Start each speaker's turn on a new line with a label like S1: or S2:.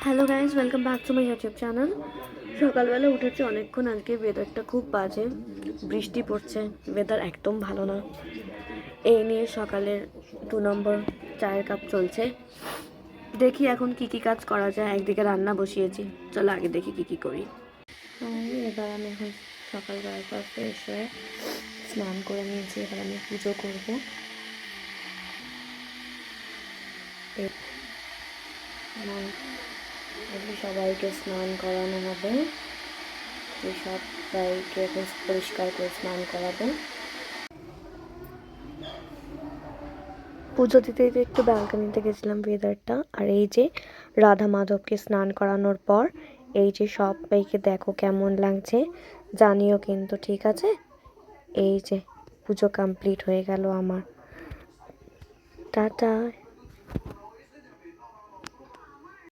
S1: Hello guys, welcome back to my YouTube channel. সকালবেলা উঠেছি অনেকক্ষণ। আজকে ওয়েদারটা খুব বাজে, বৃষ্টি পড়ছে, ওয়েদার একদম ভালো না। এই নিয়ে সকালের 2 নম্বর চায়ের কাপ চলছে। দেখি এখন কি কি কাজ করা যায়। একদিকে রান্না বসিয়েছি, চলো আগে দেখি কি কি করি। এবার আমি এখন সকালবেলার পর ফ্রেশ হয়ে স্নান করে নিয়েছি। এবার আমি পুজো করবো। সবাইকে স্নান করানো হবে, সবাইকে এখন পরিষ্কার করে স্নান করাবো। পুজো দিতে দিতে একটু ব্যালকনিতে গেছিলাম ওয়েদারটা। আর এই যে রাধা মাধবকে স্নান করানোর পর এই যে সবাইকে দেখো কেমন লাগছে, জানিও কিন্তু, ঠিক আছে? এই যে পুজো কমপ্লিট হয়ে গেল আমার। টাটা।